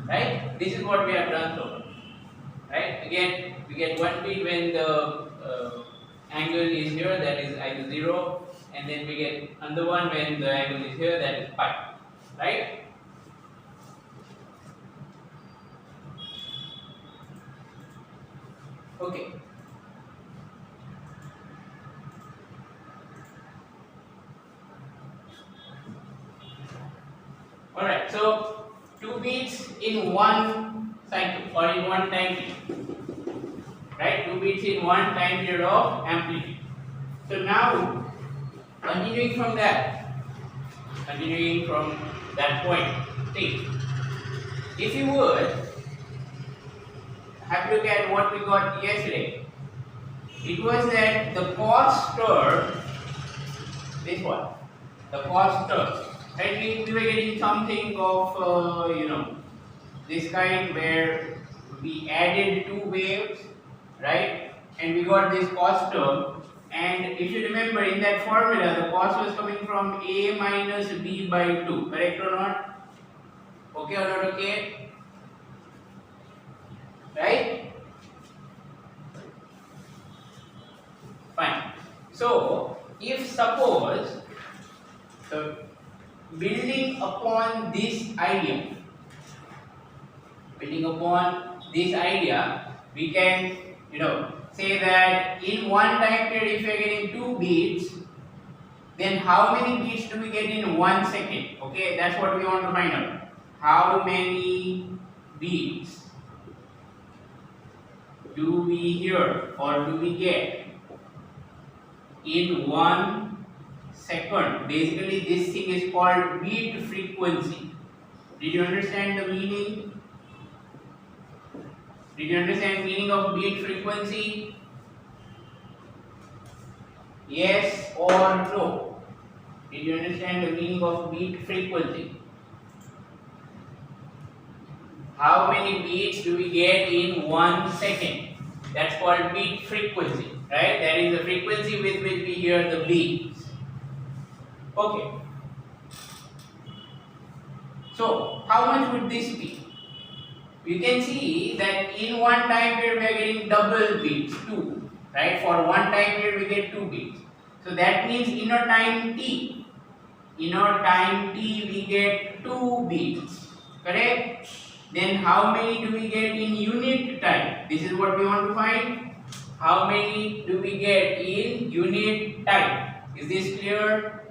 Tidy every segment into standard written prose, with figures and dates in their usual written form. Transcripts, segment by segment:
right? This is what we have done so far, right? Again, we get 1 beat when the angle is here, that is either 0, and then we get another one when the angle is here, that is pi, right? Okay. Alright, so 2 beats in one cycle or in one time period, right? 2 beats in one time period of amplitude. So now, continuing from that point, see, if you would have a look at what we got yesterday, it was that the cos term, this one, the cos term, right? We were getting something of this kind where we added two waves, right? And we got this cos term. And if you remember in that formula, the cos was coming from a minus b by 2, correct or not? Okay or not okay? Right? Fine. So, if suppose, so building upon this idea, we can, say that in one time period, if you are getting 2 beats, then how many beats do we get in 1 second? Okay, that's what we want to find out. How many beats do we hear or do we get in 1 second? Basically, this thing is called beat frequency. Did you understand the meaning? Did you understand meaning of beat frequency? Yes or no? Did you understand the meaning of beat frequency? How many beats do we get in 1 second? That's called beat frequency, right? That is the frequency with which we hear the beats. Okay. So, how much would this be? You can see that in one time period we are getting double beats, 2, right? For one time period we get 2 beats. So that means in a time t we get 2 beats, correct? Then how many do we get in unit time? This is what we want to find. How many do we get in unit time? Is this clear?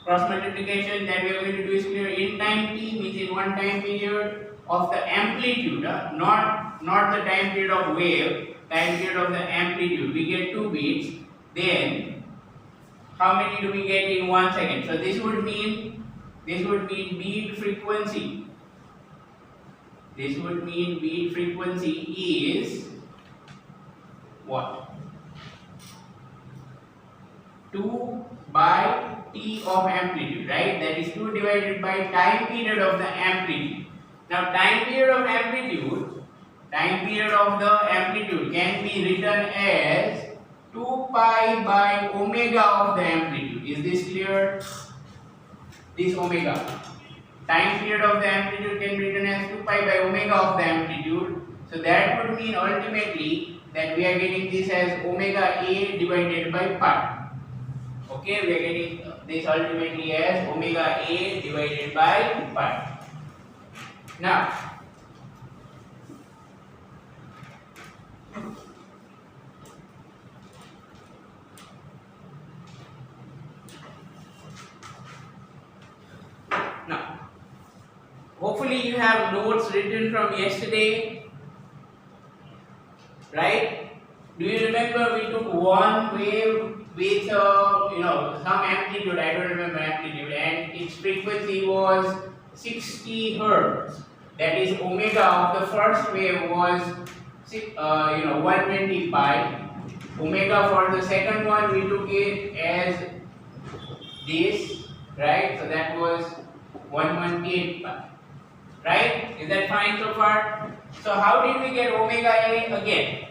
Cross multiplication that we are going to do is clear. In time t means in one time period of the amplitude, not the time period of wave, time period of the amplitude, we get 2 beats. Then how many do we get in 1 second? So this would mean beat frequency. This would mean beat frequency is what? 2 by t of amplitude, right? That is 2 divided by time period of the amplitude. Now, time period of the amplitude can be written as 2 pi by omega of the amplitude. Is this clear? This omega. Time period of the amplitude can be written as 2 pi by omega of the amplitude. So that would mean ultimately that we are getting this as omega a divided by pi. Okay, we are getting this ultimately as omega a divided by pi. Now, hopefully you have notes written from yesterday, right? Do you remember we took one wave with some amplitude, I don't remember amplitude, and its frequency was 60 Hertz. That is omega of the first wave was 120 pi. Omega for the second one we took it as this, right? So that was 118 pi. Right? Is that fine so far? So how did we get omega a again?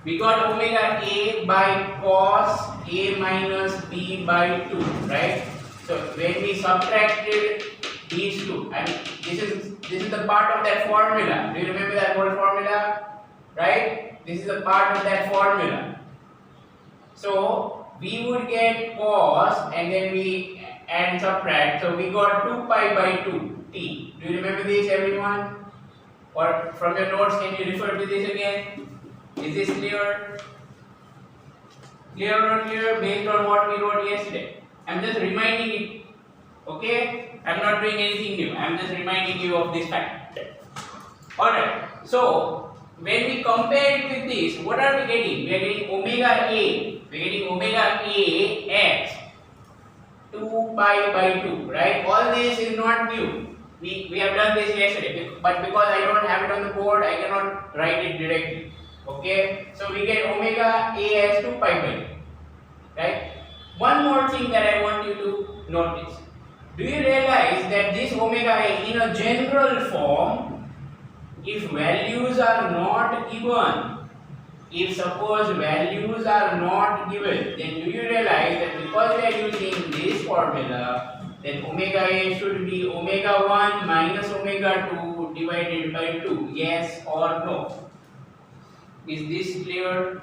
We got omega a by cos a minus b by 2, right? So when we subtracted these two. I mean, this is the part of that formula. Do you remember that whole formula? Right? This is a part of that formula. So we would get cos and then we add and subtract. So we got 2 pi by 2 t. Do you remember this, everyone? Or from your notes, can you refer to this again? Is this clear? Clear or not clear based on what we wrote yesterday? I'm just reminding it. Okay? I'm not doing anything new. I'm just reminding you of this fact. Alright. So when we compare it with this, what are we getting? We are getting omega A. We are getting omega A as 2 pi by 2. Right? All this is not new. We have done this yesterday, but because I don't have it on the board, I cannot write it directly. Okay, so we get omega A as 2 pi by 2. Right? One more thing that I want you to notice. Do you realize that this omega A in a general form, if values are not given, if suppose values are not given, then do you realize that because we are using this formula, then omega A should be omega 1 minus omega 2 divided by 2. Yes or no? Is this clear?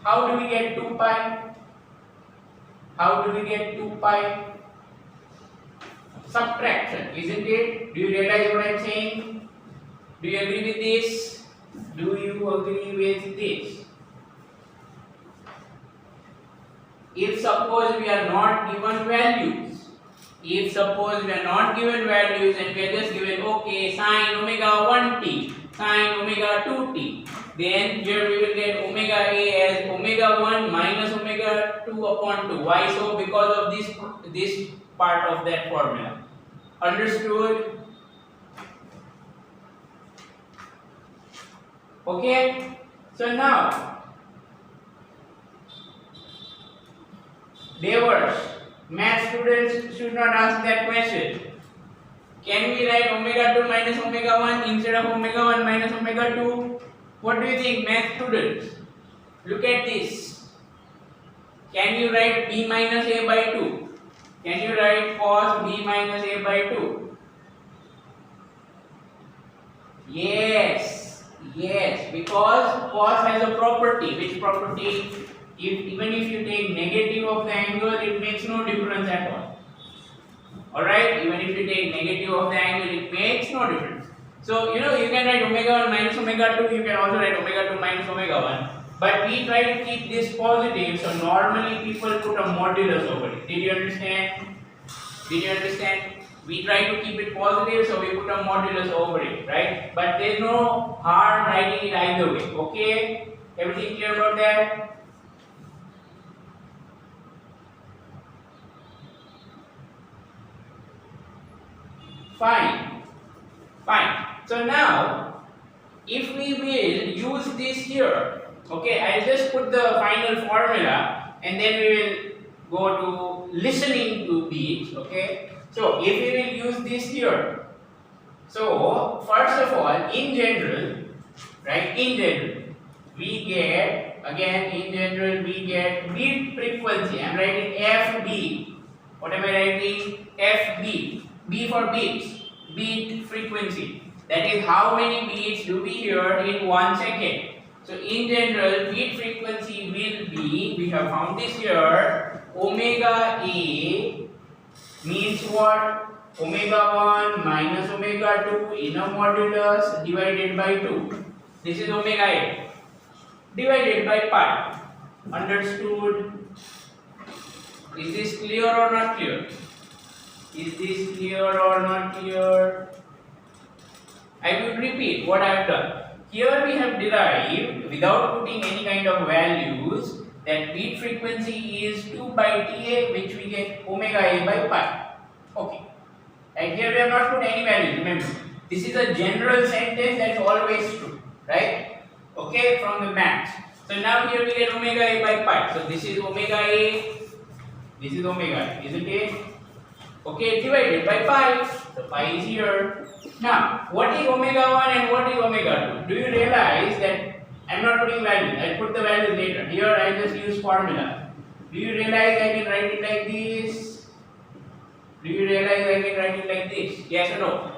How do we get 2 pi? How do we get 2 pi? Subtraction, isn't it? Do you realize what I am saying? Do you agree with this? Do you agree with this? If suppose we are not given values, if suppose we are not given values and we are just given, okay, sine omega 1t, sine omega 2t, then here we will get omega A as omega 1 minus omega 2 upon 2. Why so? Because of this part of that formula. Understood? Okay? So now, Devers, math students should not ask that question. Can we write omega 2 minus omega 1 instead of omega 1 minus omega 2? What do you think, math students? Look at this. Can you write b minus a by 2? Can you write cos b minus a by 2? Yes, because cos has a property. Which property? Even if you take negative of the angle, it makes no difference at all. Alright, even if you take negative of the angle, it makes no difference. So, you can write omega 1 minus omega 2, you can also write omega 2 minus omega 1. But we try to keep this positive, so normally people put a modulus over it. Did you understand? We try to keep it positive, so we put a modulus over it, right? But there is no harm writing it either way, okay? Everything clear about that? Fine. So now, if we will use this here, okay, I'll just put the final formula and then we will go to listening to beats, okay. So if we will use this here, so first of all, in general, we get, beat frequency. I'm writing FB. What am I writing? FB. B for beats, beat frequency. That is how many beats do we hear in 1 second. So in general, beat frequency will be, we have found this here, omega A means what? Omega 1 minus omega 2 in a modulus divided by 2. This is omega A divided by pi. Understood? Is this clear or not clear? Is this clear or not clear? I will repeat what I have done. Here we have derived, without putting any kind of values, that beat frequency is 2 by Ta, which we get omega A by pi. Okay. And here we have not put any values, remember. This is a general sentence that's always true, right? Okay, from the maths. So now here we get omega A by pi. So this is omega A, this is omega A, isn't it? Okay, divided by pi. So pi is here. Now, what is omega 1 and what is omega 2? Do you realize that I'm not putting values? I'll put the values later. Here I just use formula. Do you realize I can write it like this? Do you realize I can write it like this? Yes or no?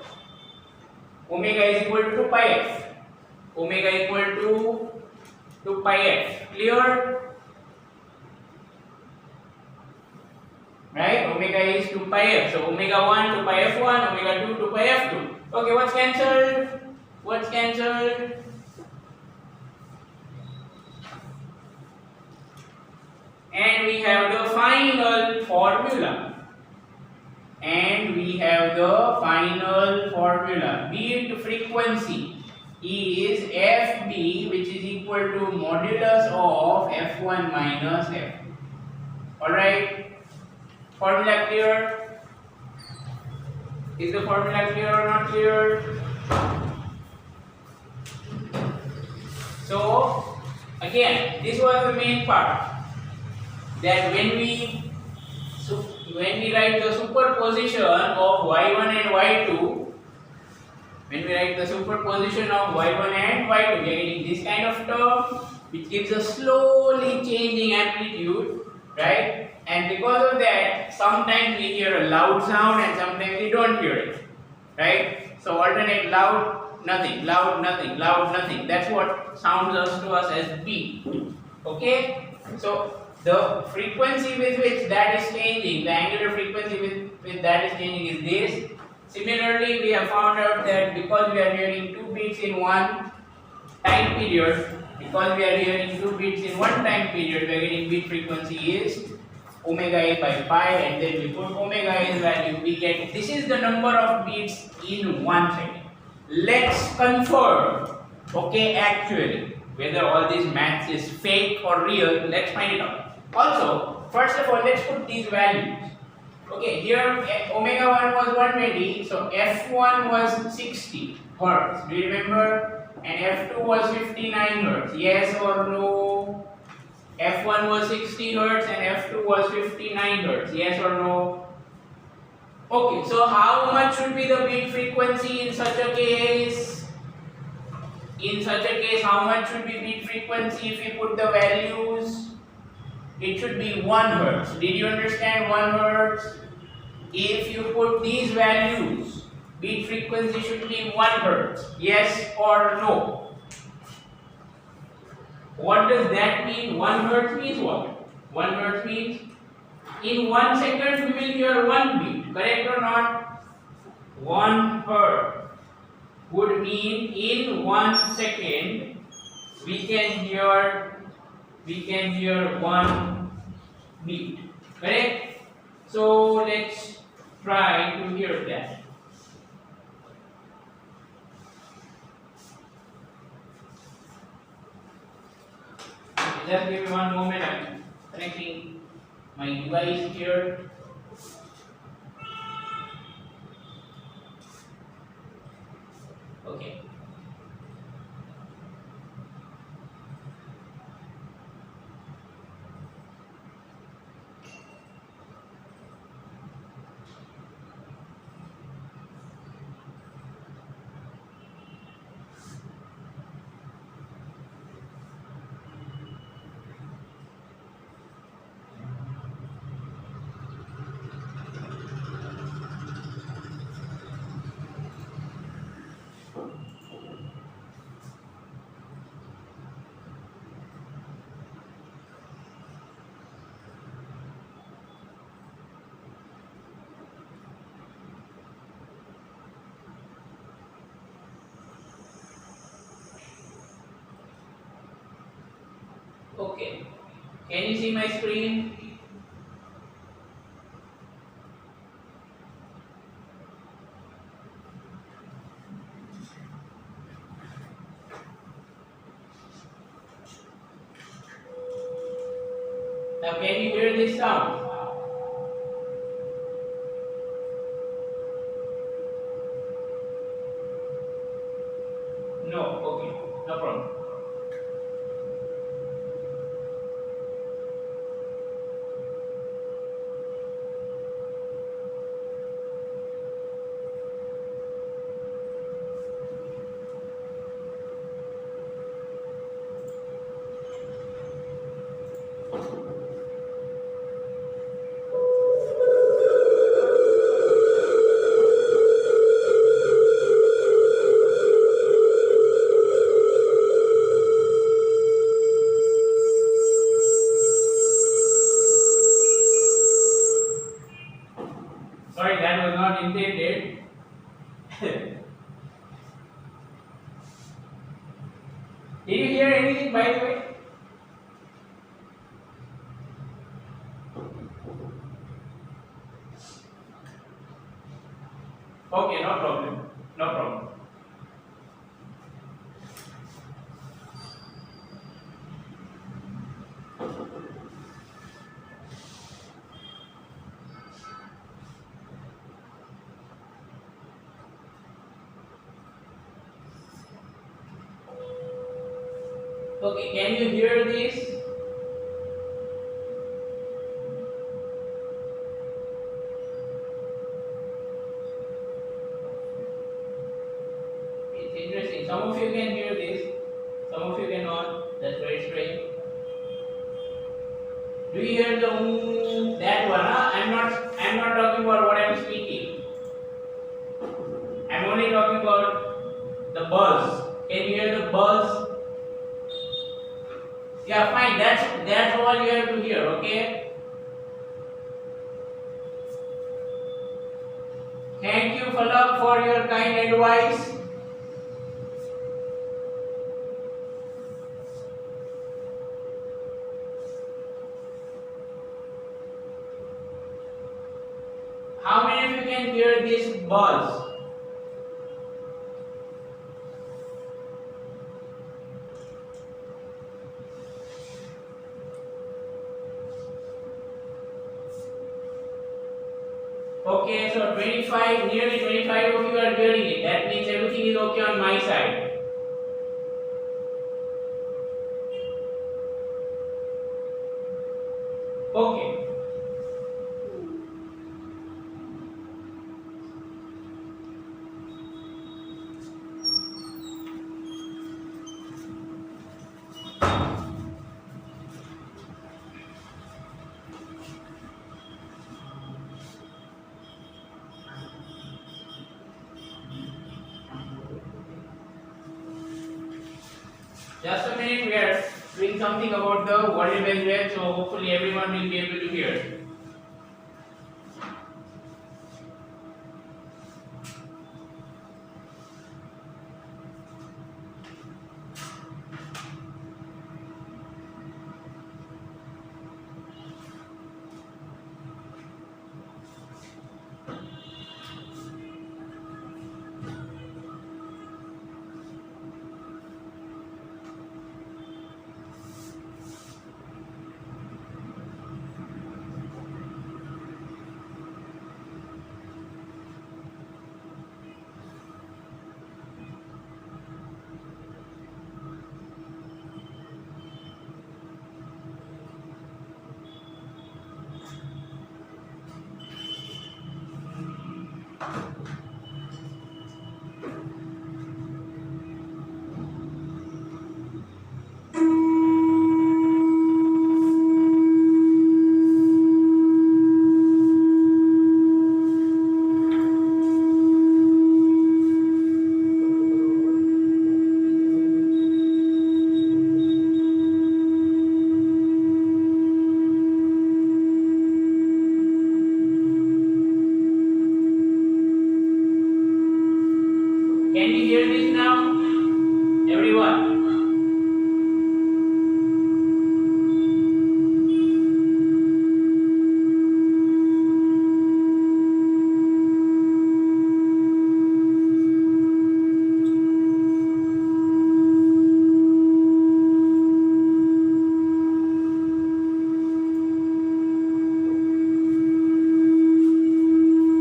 Omega is equal to 2 pi f. Omega equal to 2 pi f. Clear? Right? Omega is 2 pi f. So omega 1 2 pi f1, omega 2 2 pi f2. Okay, what's cancelled? What's cancelled? And we have the final formula. And we have the final formula. Beat frequency is FB, which is equal to modulus of F1 minus F2. Alright? Formula clear? Is the formula clear or not clear? So, again, this was the main part. That when we write the superposition of y1 and y2, when we write the superposition of y1 and y2, we are getting this kind of term which gives a slowly changing amplitude, right? And because of that, sometimes we hear a loud sound and sometimes we don't hear it, right? So alternate loud, nothing, loud, nothing, loud, nothing. That's what sounds to us as beat. Okay? So the frequency with which that is changing, the angular frequency with that is changing is this. Similarly, we have found out that because we are hearing 2 beats in one time period, we are getting beat frequency is omega a by pi, and then we put omega a's value, we get, this is the number of beats in 1 second. Let's confirm, okay, actually, whether all this maths is fake or real. Let's find it out. Also, first of all, let's put these values. Okay, here omega 1 was 120, so f1 was 60 hertz. Do you remember? And f2 was 59 hertz. Yes or no? f1 was 60 hertz and f2 was 59 hertz. Yes or no? Okay, so how much should be the beat frequency in such a case? In such a case, how much should be beat frequency if we put the values? It should be 1 hertz. Did you understand 1 hertz? If you put these values, beat frequency should be 1 hertz. Yes or no? What does that mean? 1 hertz means what? 1 hertz means in 1 second we will hear 1 beat. Correct or not? 1 hertz would mean in 1 second we can hear 1 beat. Correct? So let's try to hear that. Just give me one moment. I'm connecting my device here. Okay. Okay. Can you see my screen? Now can you hear this sound? No, okay, no problem. Did you hear anything by the way? Okay, no problem. No problem. Okay, can you hear this? It's interesting. Some of you can hear this, some of you cannot. That's very strange. Do you hear the that one? Huh? I'm not talking about what I'm speaking. I'm only talking about the buzz. Can you hear the buzz? Yeah, fine. That's all you have to hear. Okay. Thank you, Falak, for your kind advice. How many of you can hear this buzz? Okay, so 25, nearly 25 of you are hearing it. That means everything is okay on my side. Okay. Just a minute, we are doing something about the water based wave, so hopefully everyone will be able to hear. Can you hear this now? Everyone?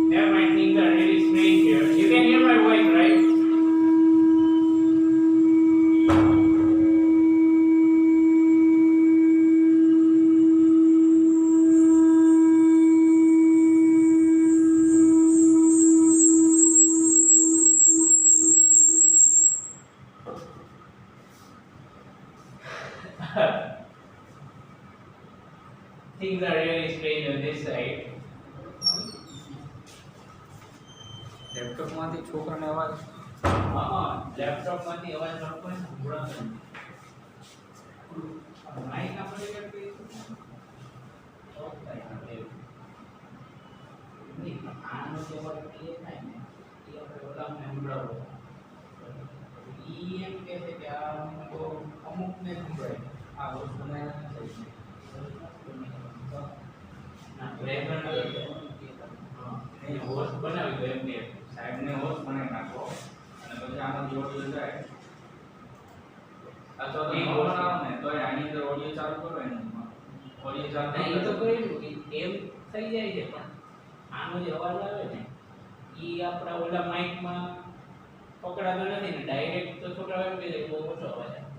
Never mind, things are really strange here. You can hear my voice, right? Things are really strange on this side. લેપટોપમાંથી છોકરાને અવાજ લેપટોપમાંથી અવાજ આવતો હોય ને સંભળાતો નથી. Mike આપણે કરતી of થાય આપણે નહીં આનો જે અવાજ ક્લિયર થાય ને એ આપણે ઓલામાં સંભળાવો. ઈ એમ કહે છે કે આ તો અમુક ને જ હોય આ વસ્તુ ના રેગન હા એ હોસ્ટ બનાવી દો એમ કે સાઈડ ને હોસ્ટ બનાવી નાખો અને પછી આનો ઓડિયો જાય અથવા તો હોસ્ટ આવે ને તો આની અંદર ઓડિયો ચાલુ કરો એનું ઓડિયો ચાલુ નહીં એ તો કર્યું કે એમ થઈ જાય છે પણ આનો જે અવાજ આવે ને ઈ આપણા ઓલા માઈક માં પકડાતો નથી ને ડાયરેક્ટ તો છોકરાઓ એમ કહે છે બહુ ઓછો અવાજ આવે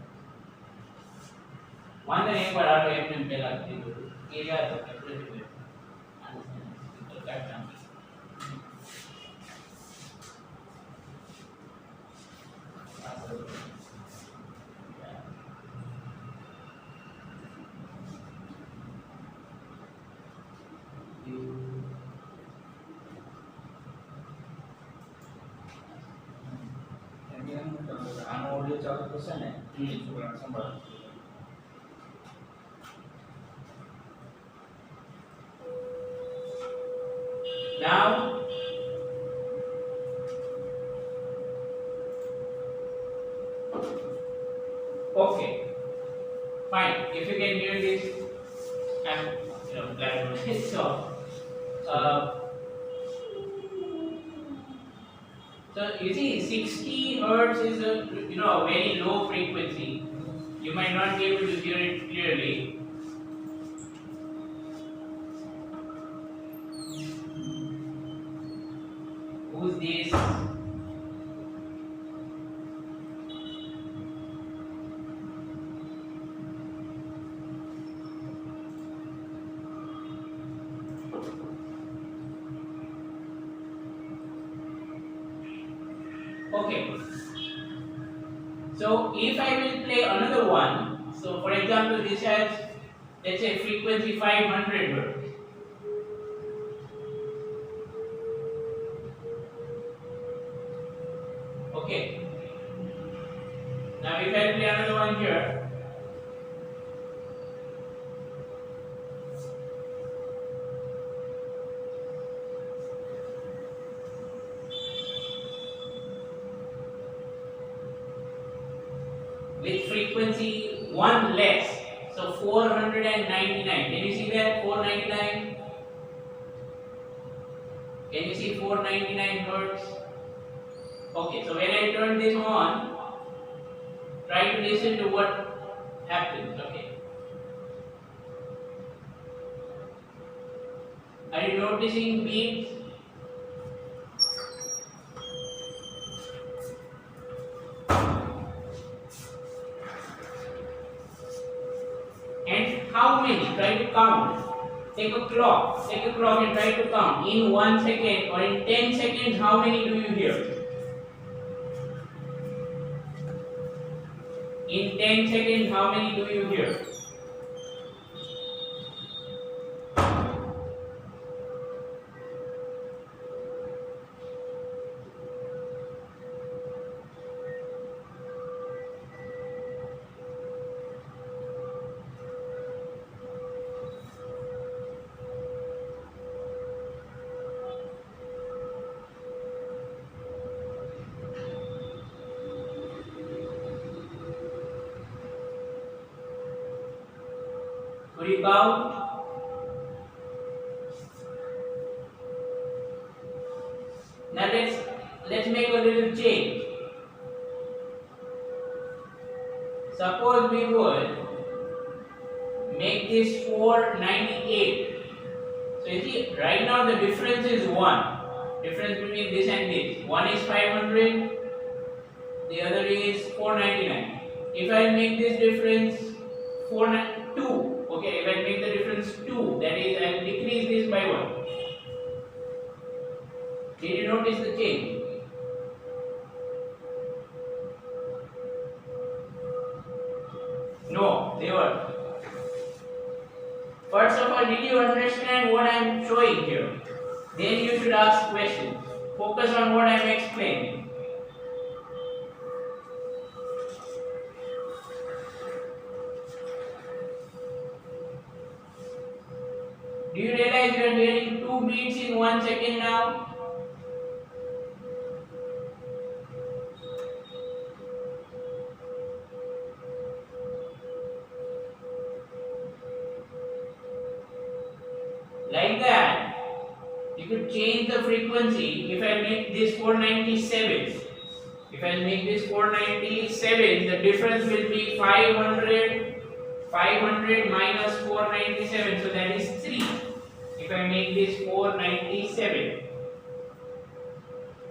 વાંધો નહીં એકવાર આનો એમને પહેલા કીધું એ યાદ હતો એટલે આનો તો કાઢ નાખી આનો ઓડિયો ચાલુ થશે ને એ છોકરાને સંભાળ now okay fine if you can hear this I'm glad with it so so you see 60 hertz is a a very low frequency you might not be able to hear it clearly who's this okay so if I will play another one so for example this has let's say frequency 500 hertz okay now if I play another one here with frequency 1 less so 499 can you see that 499 can you see 499 hertz okay so when I turn this on try to listen to what happens okay are you noticing beats and how many try to count take a clock and try to count in 1 second or in 10 seconds how many do you hear in 10 seconds how many do you hear could you count now let's make a little change suppose we would make this 498 so you see right now the difference is 1 difference between this and this one is 500 the other is 499 if I make this difference 492 okay if I make the difference 2 that is I will decrease this by 1 did you notice the change no they were first of all did you understand what I am showing here then you should ask questions focus on what I am explaining do you realize you are hearing 2 beats in 1 second now like that, you could change the frequency. If I make this 497, if I make this 497, the difference will be 500 minus 497, so that is 3. If I make this 497,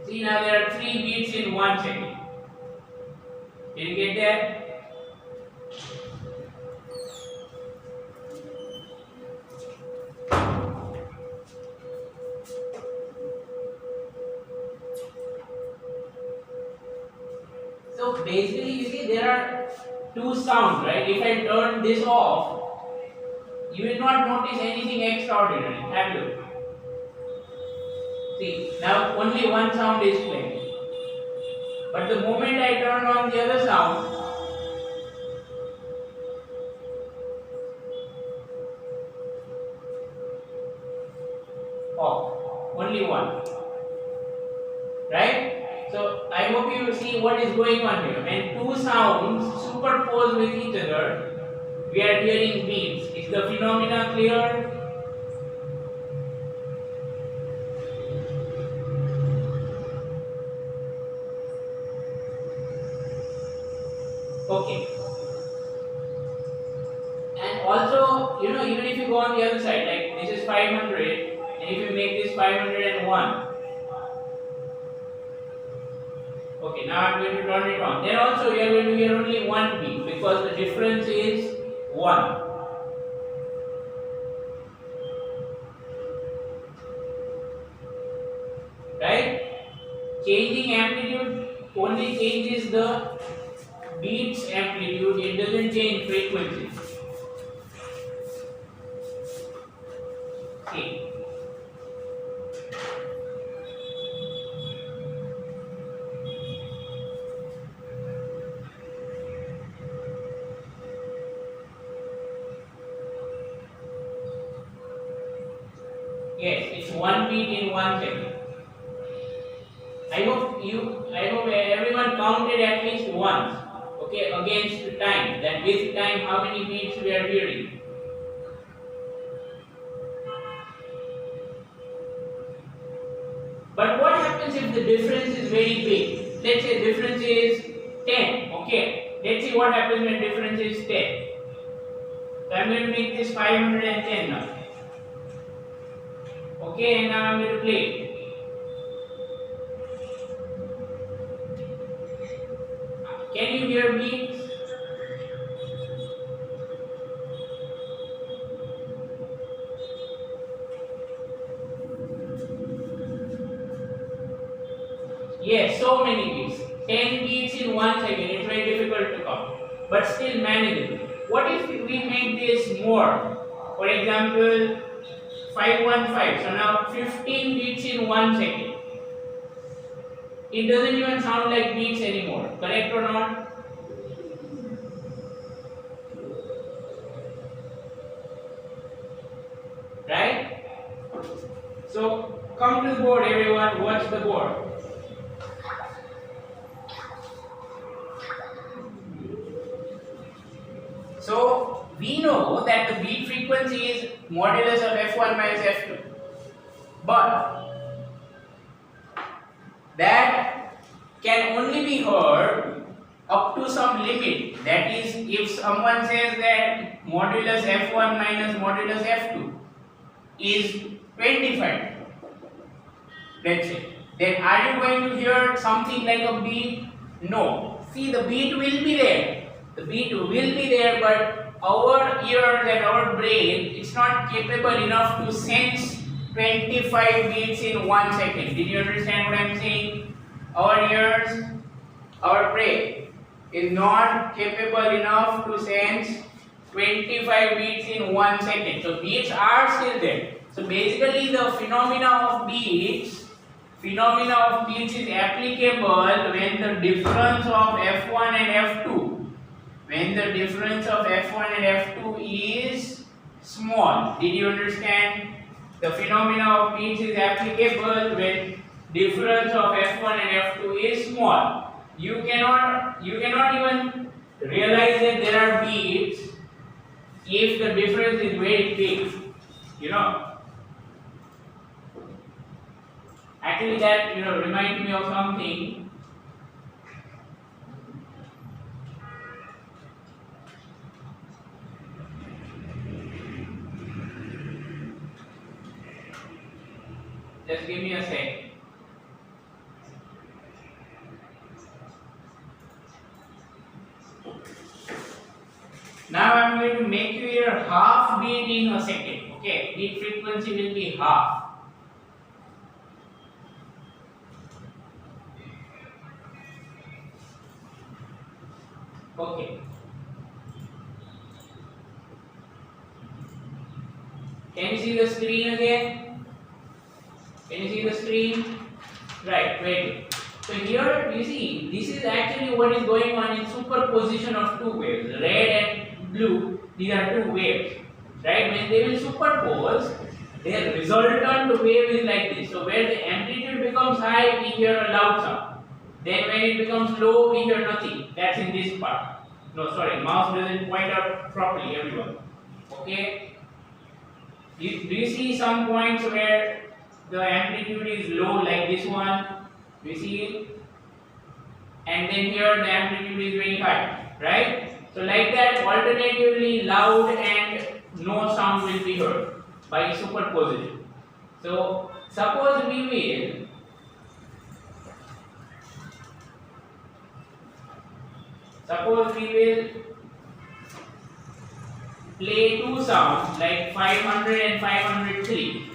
see now there are 3 beats in 1 second. Did you get that? So basically you see there are 2 sounds, right? If I turn this off, you will not notice anything extraordinary. Have a look. See, now only one sound is playing. But the moment I turn on the other sound, off. Only one. Right? So I hope you see what is going on here. When 2 sounds superpose with each other, we are hearing beats. Is the phenomena clear? Okay. And also, even if you go on the other side, like this is 500, and if you make this 501. Okay, now I'm going to turn it on. Then also we are going to hear only one beat because the difference is 1. Right? Changing amplitude only changes the beats amplitude, it doesn't change frequency. Okay. Yes, it's 1 beat in 1 second. I hope everyone counted at least once. Okay, against the time. That with time, how many beats we are hearing. But what happens if the difference is very big? Let's say difference is 10. Okay, let's see what happens when difference is 10. So I'm going to make this 510 now. Okay, and now I'm going to play it. Can you hear beats? Yes, so many beats. 10 beats in 1 second. It's very difficult to count, but still manageable. What if we make this more? For example, 515. So now 15 beats in 1 second. It doesn't even sound like beats anymore. Correct or not? Right? So come to the board, everyone. Watch the board. So we know that the beat frequency is modulus of f1 minus f2. But that can only be heard up to some limit. That is, if someone says that modulus f1 minus modulus f2 is 25, let's say, then are you going to hear something like a beat? No. See, the beat will be there. The beat will be there, but our ears and our brain, it's not capable enough to sense 25 beats in 1 second. Did you understand what I'm saying? Our ears, our brain is not capable enough to sense 25 beats in 1 second. So beats are still there. So basically the phenomena of beats is applicable when the difference of f1 and f2, when the difference of f1 and f2 is small. Did you understand? The phenomena of beats is applicable when difference of f1 and f2 is small. You cannot even realize that there are beats if the difference is very big. Actually, that reminds me of something. Just give me a sec. Now I'm going to make you your half beat in a second. Okay, beat frequency will be half. Okay. Can you see the screen again? Can you see the screen? Right, very good. So here you see, this is actually what is going on in superposition of two waves, red and blue. These are two waves, right? When they will superpose, their resultant wave is like this. So where the amplitude becomes high, we hear a loud sound. Then when it becomes low, we hear nothing. That's in this part. No, sorry, mouse doesn't point out properly, everyone. Okay. Do you see some points where the amplitude is low, like this one? Do you see it? And then here the amplitude is very high, right? So like that, alternatively loud and no sound will be heard by superposition. So suppose we will play two sounds like 500 and 503.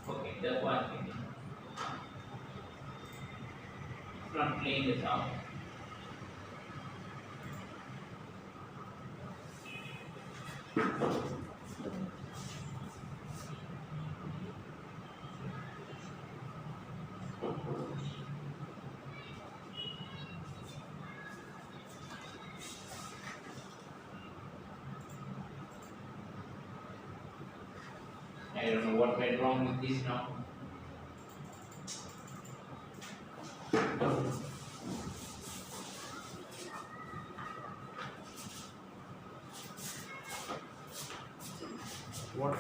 Okay, just one second. Not playing the sound. I don't know what went wrong with this now. What?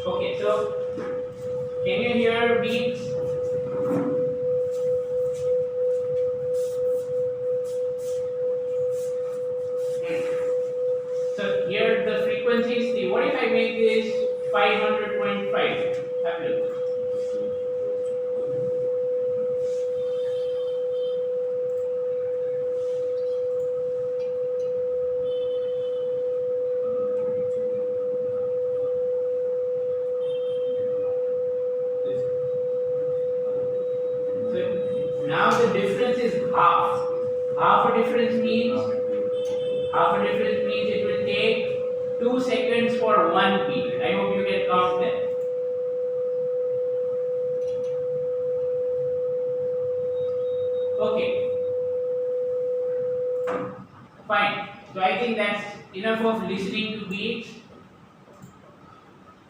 Okay, so can you hear beats? So here the frequency is the. What if I make this 500.5? Have a look. Half a difference means it will take 2 seconds for one beat. I hope you can count that. Okay, fine. So I think that's enough of listening to beats.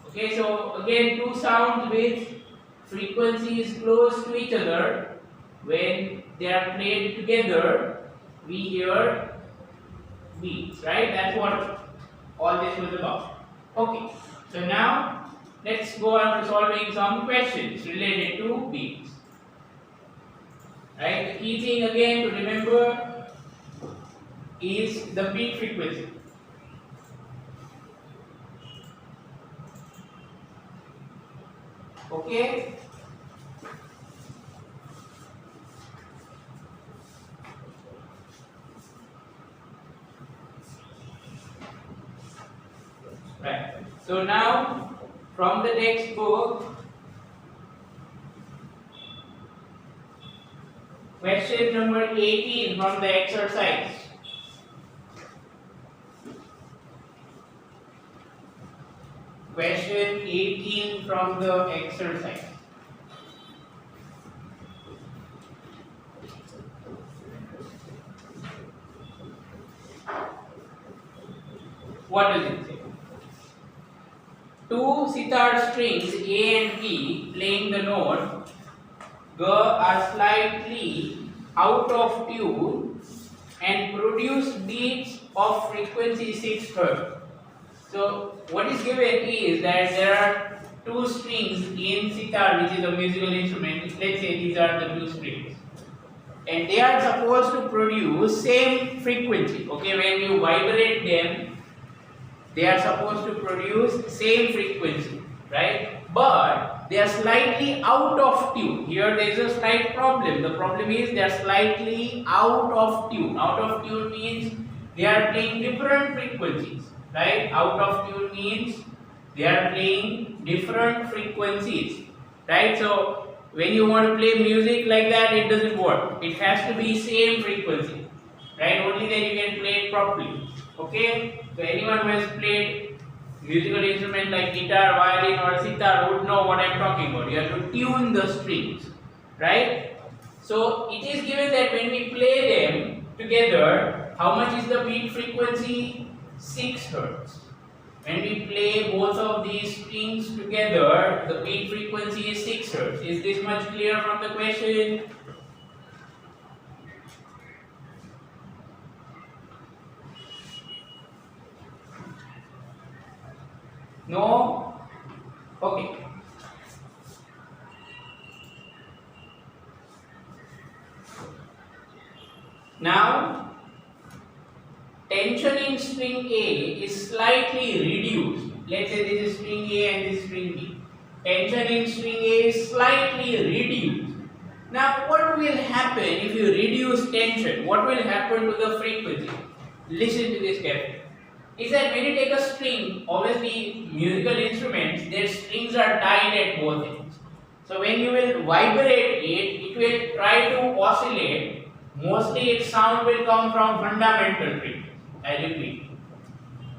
Okay, so again, two sounds with frequencies close to each other, when they are played together, we hear beats, right? That's what all this was about. Okay, so now let's go on to solving some questions related to beats. Right? The key thing again to remember is the beat frequency. Okay? Right. So now from the textbook, question number 18 from the exercise. Question 18 from the exercise. What does it say? Two sitar strings A and B playing the note G are slightly out of tune and produce beats of frequency 6 Hz. So what is given is that there are two strings in sitar, which is a musical instrument. Let's say these are the two strings, and they are supposed to produce same frequency. Okay, when you vibrate them, they are supposed to produce same frequency, right? But they are slightly out of tune. Here there is a slight problem. The problem is they are slightly out of tune. Out of tune means they are playing different frequencies, right? Out of tune means they are playing different frequencies, right? So when you want to play music like that, it doesn't work. It has to be same frequency, right? Only then you can play it properly. Okay? So anyone who has played musical instrument like guitar, violin or sitar would know what I am talking about. You have to tune the strings, right? So it is given that when we play them together, how much is the beat frequency? 6 Hz. When we play both of these strings together, the beat frequency is 6 Hz. Is this much clear from the question? No? Okay. Now, tension in string A is slightly reduced. Let's say this is string A and this is string B. Tension in string A is slightly reduced. Now, what will happen if you reduce tension? What will happen to the frequency? Listen to this carefully. Is that when you take a string, obviously musical instruments, their strings are tied at both ends. So when you will vibrate it, it will try to oscillate. Mostly its sound will come from fundamental frequency. I repeat.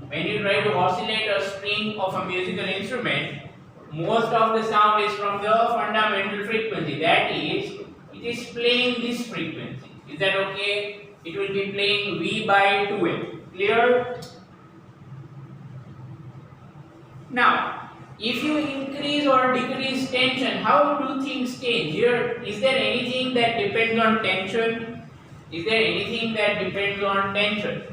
When you try to oscillate a string of a musical instrument, most of the sound is from the fundamental frequency. That is, it is playing this frequency. Is that okay? It will be playing V by 2L. Clear? Now, if you increase or decrease tension, how do things change? Here, is there anything that depends on tension? Is there anything that depends on tension?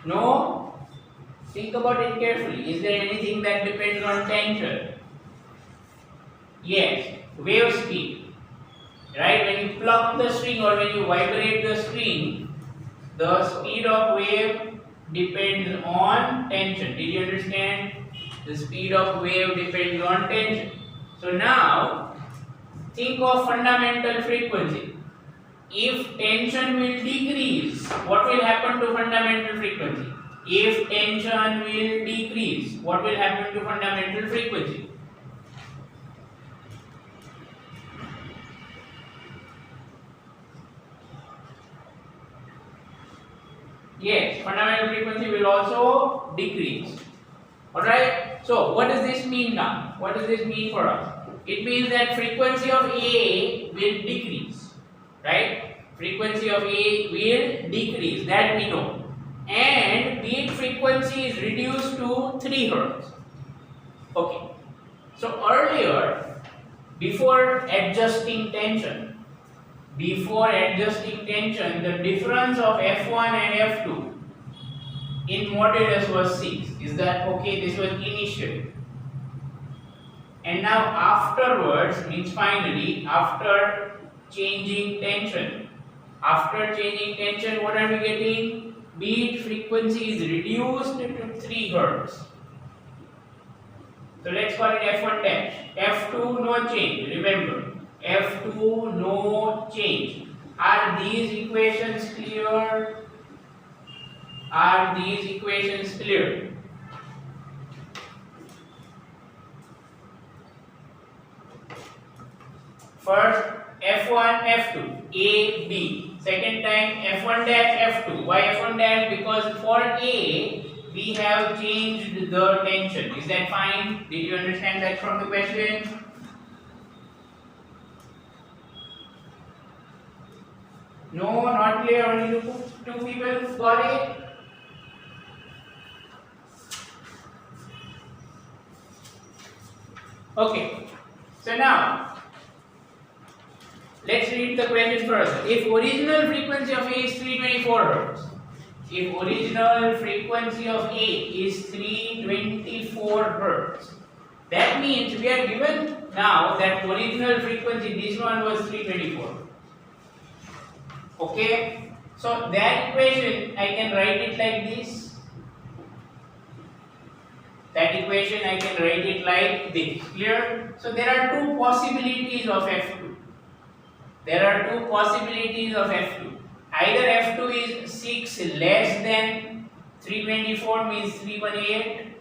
No? Think about it carefully. Is there anything that depends on tension? Yes, wave speed. Right? When you pluck the string or when you vibrate the string, the speed of wave depends on tension. Did you understand? The speed of wave depends on tension. So now, think of fundamental frequency. If tension will decrease, what will happen to fundamental frequency? If tension will decrease, what will happen to fundamental frequency? Yes, fundamental frequency will also decrease. Alright, so what does this mean now? What does this mean for us? It means that frequency of A will decrease, right? Frequency of A will decrease, that we know. And beat frequency is reduced to 3 Hz. Okay, so earlier, before adjusting tension, the difference of F1 and F2 in modulus was 6. Is that okay? This was initially. And now afterwards, means finally, after changing tension, what are we getting? Beat frequency is reduced to 3 Hz. So let's call it F1 dash. F2 no change. Remember, F2 no change. Are these equations clear? Are these equations clear? First F1, F2, A, B. Second time F1 dash, F2. Why F1 dash? Because for A, we have changed the tension. Is that fine? Did you understand that from the question? No, not clear. Only two people got it. Okay. So now, let's read the question further. If original frequency of A is 324 Hz, if original frequency of A is 324 Hz, that means we are given now that original frequency, this one was 324. Okay, so that equation I can write it like this. That equation I can write it like this. Clear? So there are two possibilities of F2. There are two possibilities of F2. Either F2 is 6 less than 324 means 318,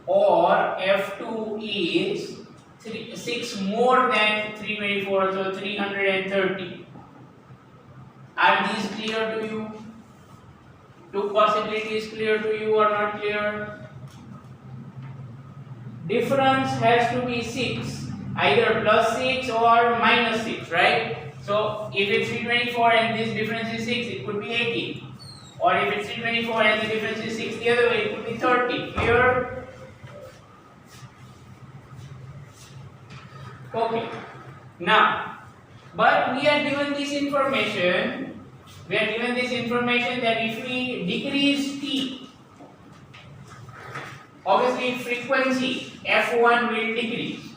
or F2 is 6 more than 324, so 330. Are these clear to you? Two possibilities clear to you or not clear? Difference has to be 6, either plus 6 or minus 6, right? So if it's 324 and this difference is 6, it could be 18. Or if it's 324 and the difference is 6 the other way, it could be 30. Clear? Okay. Now, but we are given this information. That if we decrease T, obviously frequency F1 will decrease,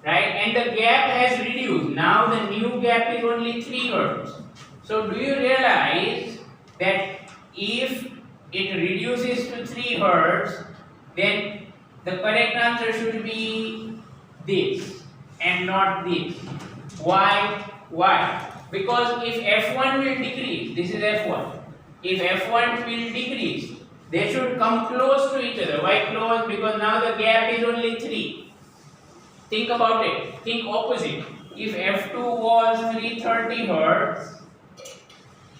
right? And the gap has reduced. Now the new gap is only 3 Hz. So do you realize that if it reduces to 3 Hz, then the correct answer should be this and not this. Why? Because if F1 will decrease, this is F1. If F1 will decrease, they should come close to each other. Why close? Because now the gap is only 3. Think about it. Think opposite. If F2 was 330 Hz,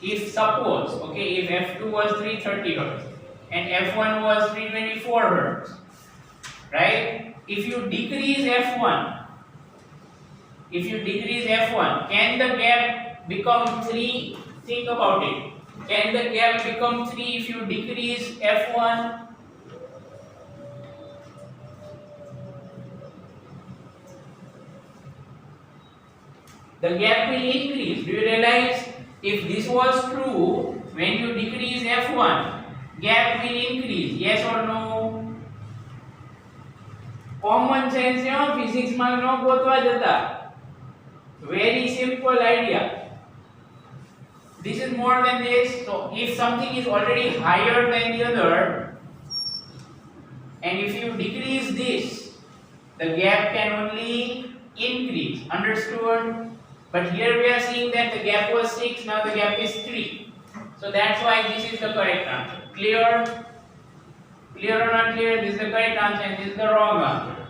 if F2 was 330 Hz and F1 was 324 Hz, right? If you decrease F1, can the gap become 3? Think about it. Can the gap become 3 if you decrease F1? The gap will increase. Do you realize? If this was true, when you decrease F1, gap will increase. Yes or no? Common sense, physics માં ન ગોતવા જતા. Very simple idea. This is more than this. So if something is already higher than the other, and if you decrease this, the gap can only increase. Understood? But here we are seeing that the gap was 6, now the gap is 3. So that's why this is the correct answer. Clear? Clear or not clear? This is the correct answer and this is the wrong answer.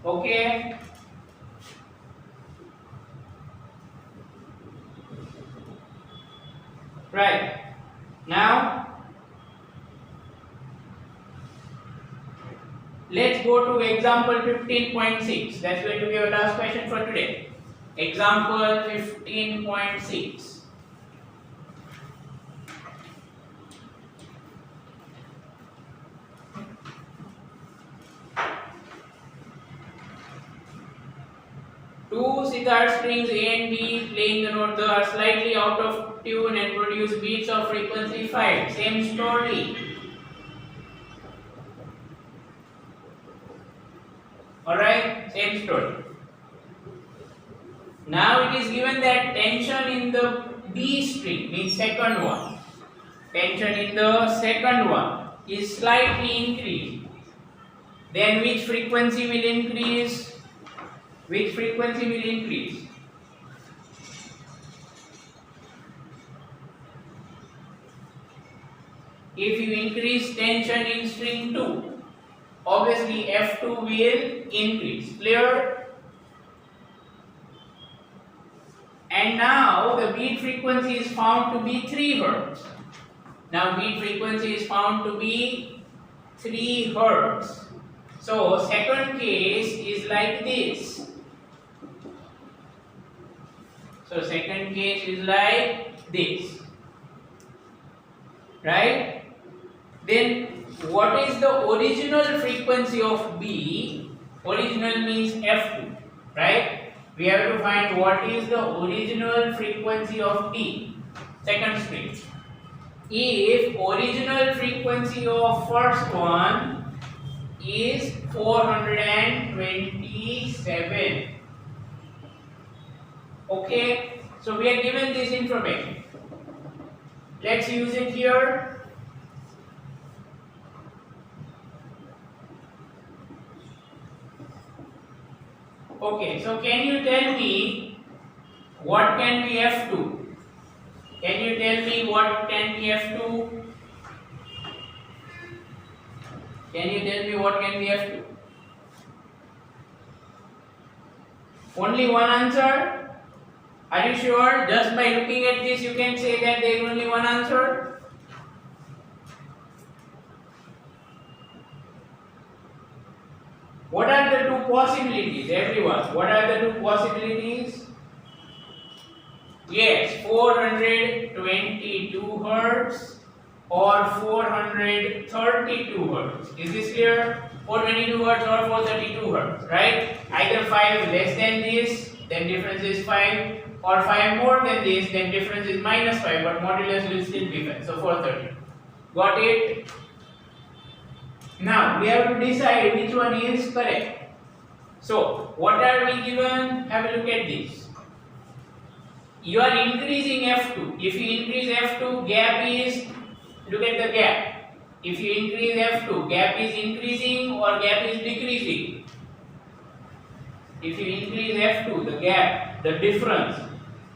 Okay? Right. Now let's go to example 15.6. That's going to be our last question for today. Example 15.6. Two sitar strings A and B playing the note D are slightly out of tune and produce beats of frequency 5. Same story. Alright, same story. Now it is given that tension in the B string, means second one. Tension in the second one is slightly increased. Then which frequency will increase? Which frequency will increase? If you increase tension in string 2, obviously F2 will increase. Clear? And now the beat frequency is found to be 3 Hz. Now beat frequency is found to be 3 Hz. So second case is like this. So second case is like this. Right? Then what is the original frequency of B? Original means F2. Right? We have to find what is the original frequency of B. Second string. If original frequency of first one is 427. Okay, so we are given this information. Let's use it here. Okay, so can you tell me what can be F2? Can you tell me what can be F2? Can you tell me what can be F2? Only one answer? Are you sure? Just by looking at this you can say that there is only one answer? What are the two possibilities, everyone? What are the two possibilities? Yes, 422 Hz or 432 Hz. Is this clear? 422 Hz or 432 Hz, right? Either 5 less than this, then difference is 5, or 5 more than this, then difference is minus 5, but modulus will still be 5. So 430. Got it? Now we have to decide which one is correct. So what are we given? Have a look at this. You are increasing F2. If you increase F2, gap is, look at the gap. If you increase F2, gap is increasing or gap is decreasing. If you increase F2, the gap, the difference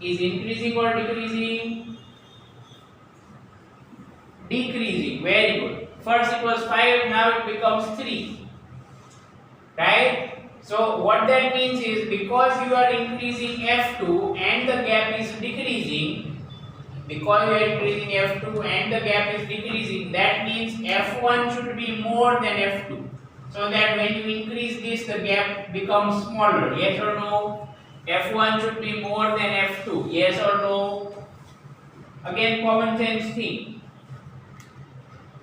is increasing or decreasing? Decreasing. Very good. First it was 5, now it becomes 3. Right? So what that means is, because you are increasing F2 and the gap is decreasing, because you are increasing F2 and the gap is decreasing, that means F1 should be more than F2. So that when you increase this, the gap becomes smaller. Yes or no? F1 should be more than F2. Yes or no? Again, common sense thing.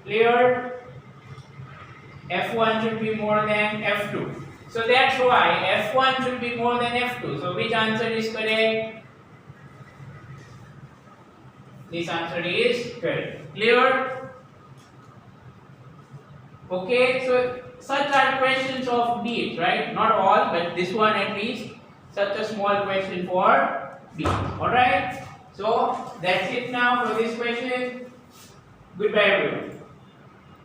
Clear? F1 should be more than F2. So that's why F1 should be more than F2. So which answer is correct? This answer is correct. Clear? Okay, so such are questions of beats, right? Not all, but this one at least. Such a small question for beats. Alright? So that's it now for this question. Goodbye everyone.